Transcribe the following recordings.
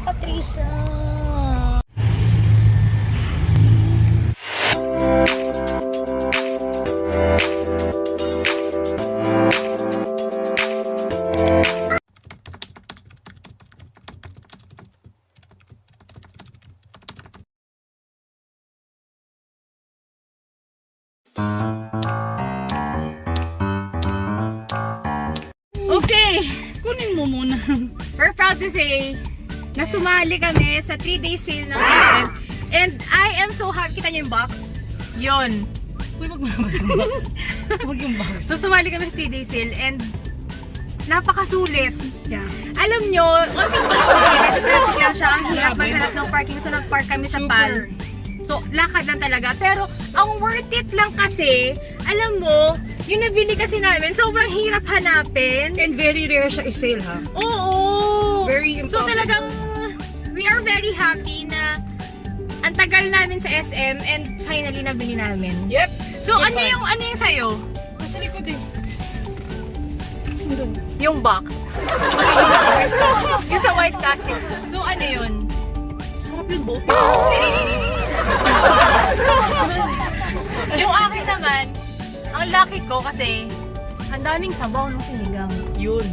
Patricia. Okay, Kunin mo muna. we're proud to say na sumali kami sa 3-day sale ng SM. And I am so happy. Kita niyo yung box? Yun. Uy, wag mo naman yung box. Wag yung box. So sumali kami sa 3-day sale and napakasulit. Yeah. Alam nyo, konting box na yun. Ito traffic lang siya. Ang hirap maghanap ng parking. So nag-park kami sa PAL. So lakad lang talaga. Pero ang worth it lang kasi, alam mo, yung nabili kasi namin, sobrang hirap hanapin. And very rare siya i-sale, ha? Oo! Very So impossible. talagang, we are very happy na ang tagal namin sa SM and finally nabili namin. Yep. So Good ano yung sayo? Nasa likod eh. Yung box. Yung sa white plastic. So ano yun? Sarap yung boat. Yung akin naman, ang lucky ko kasi ang daming sabaw ng sinigang. Yun.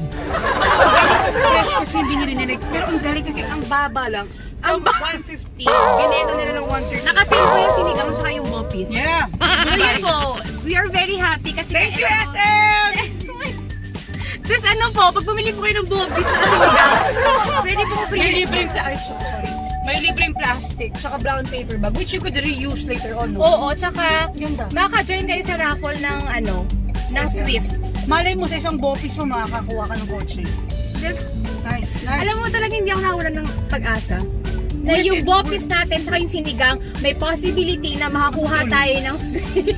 Fresh kasi binili nila. Pero ang galing kasi ang baba lang. Ang From 150. Binenta nila ng 130. Nakasale ko yung sinigang tsaka yung bopis. Yeah. So yun po, we are very happy kasi Thank you, SM! Tapos ano po, pag bumili po kayo ng bopis tsaka sinigang, pwede po May free. libreng sorry. May libreng plastic, tsaka brown paper bag, which you could reuse later on. No? Oo, tsaka Yun daw. maka-join kayo sa raffle ng ng Swift. Malay mo sa isang bopis mo makakakuha ka ng kotse. Nice, nice. Alam mo talaga hindi ako nawalan ng pag-asa. Na yung bopis natin tsaka yung sinigang, may possibility na makakuha tayo ng Swift.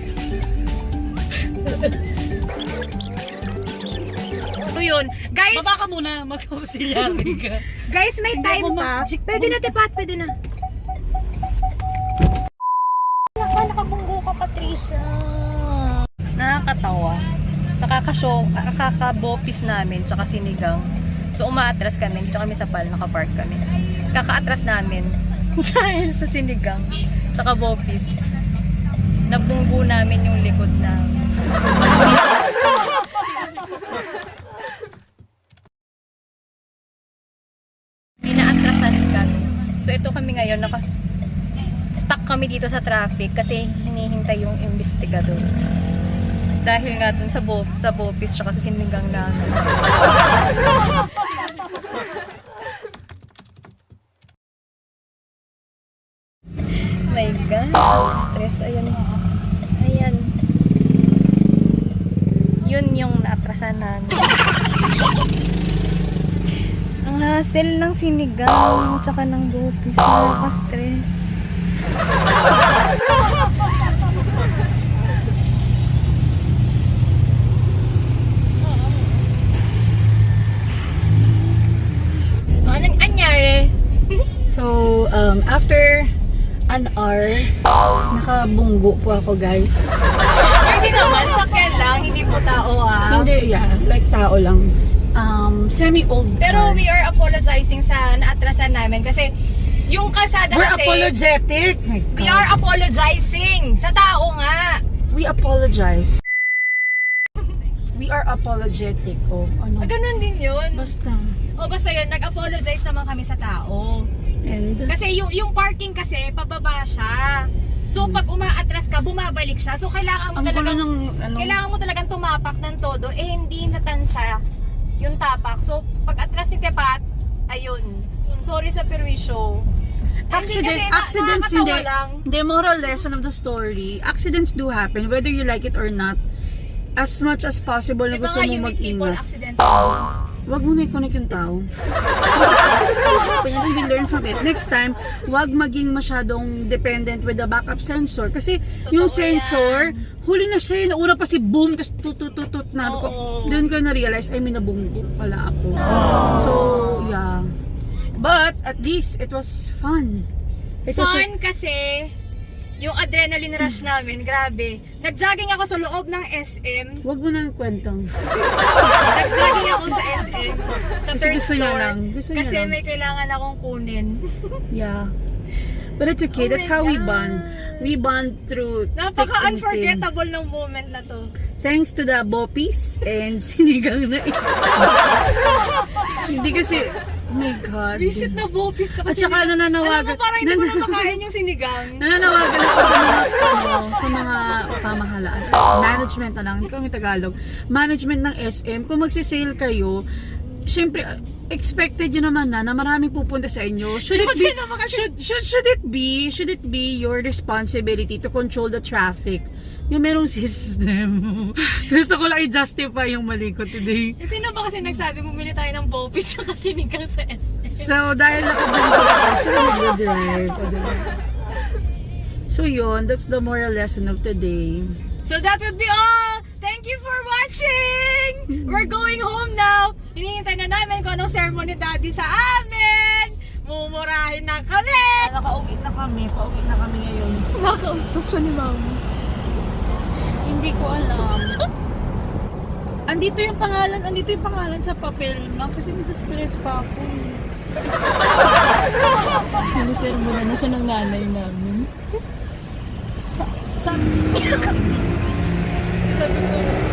So yun, guys, Baba ka muna, mag-auxiliary ka. guys may Hindi time ako pa. magic. Pwede na tepat, pwede na. Nakabunggo ka, Patricia. Nakakatawa. Sa kakabopis namin, tsaka sinigang. So umaatras kami, dito kami sa PAL, nakapark kami. Kakaatras namin dahil sa sinigang, tsaka bopis. Nabunggo namin yung likod na. Inaatrasan kami. So ito kami ngayon, stuck kami dito sa traffic kasi hinihintay yung investigador. Dahil nga dun sa bopis tsaka sa sinigang namin. My God, stress. Ayan. Ayan. Yun yung naatrasan namin. Ang hassle ng sinigang tsaka ng bopis. Nakaka-stress. Anong anyari? So, after an hour, nakabunggo po ako, guys. Hindi naman, sakyan lang, hindi po tao Hindi, yeah, like tao lang. Semi-old Pero car. we are apologizing sa naatrasan namin kasi yung kalsada We're kasi apologetic. My we God. are apologizing sa tao nga. We apologize. We are apologetic. Oh, ano? Ganun din yun. Basta. O basta yun, nag-apologize naman kami sa tao. And, Kasi yung parking kasi, pababa siya. So pag umaatras ka, bumabalik siya. So kailangan mo ang gulo talagang, ng, ano, kailangan mo talagang tumapak ng todo. Eh hindi natansya yung tapak. So pag atras ni Tepat, ayun. Sorry sa perwisyo. accidents nakakatawa hindi. lang. The moral lesson of the story, accidents do happen, whether you like it or not. As much as possible na Diba gusto nga, mo you meet people mag-ingat. accidentally. Wag mo na i-connect yung tao. Kasi accidents will happen and we learn from it. Next time, wag maging masyadong dependent with the backup sensor. Kasi yung Totoo sensor, huli na siya. Nauna pa si boom, tapos tutututut na. Oo. Doon ko na-realize, ay may nabunggo pala ako. So, yeah. But, at least, it was fun. It was Fun kasi yung adrenaline rush namin, grabe. Nag-jogging ako sa loob ng SM. Wag mo nang kwentong. Nag-jogging ako sa SM. Sa Kasi third gusto niya floor. lang. Gusto niya Kasi lang. may kailangan akong kunin. Yeah. But it's okay. Oh That's my how we God. bond. We bond through thick and thin. Napaka-unforgettable ng moment na to. Thanks to the Bopis and sinigang na isa. Hindi kasi, oh my God. Visit na Bopis tsaka At saka sinigang. nananawagan. Alam mo, parang hindi ko na makain yung sinigang. Nananawagan ako sa mga pamahalaan. Management na lang, hindi kami Tagalog. Management ng SM, kung magsisale kayo, syempre, expected yun naman na maraming pupunta sa inyo. Should it be your responsibility to control the traffic? Yung merong system. Gusto ko lang i-justify yung mali ko today. Sino ba kasi nagsabi bumili tayo ng Bopis tsaka sinigang sa SM? So, dahil nakabili ko, siya nag-drive. So yun, that's the moral lesson of today. So that would be all! Thank you for watching! We're going home now! Hinihintay na namin kung anong sermon ni Daddy sa amin! Mumurahin na kami! Nakauwi na kami. Pauwi na kami ngayon. Nakausap siya ni Mama. Hindi ko alam. Andito yung pangalan sa papel, ma'am, kasi nasa stress pa ako. Sinisermonan na siya ng nanay namin. Sabi ko,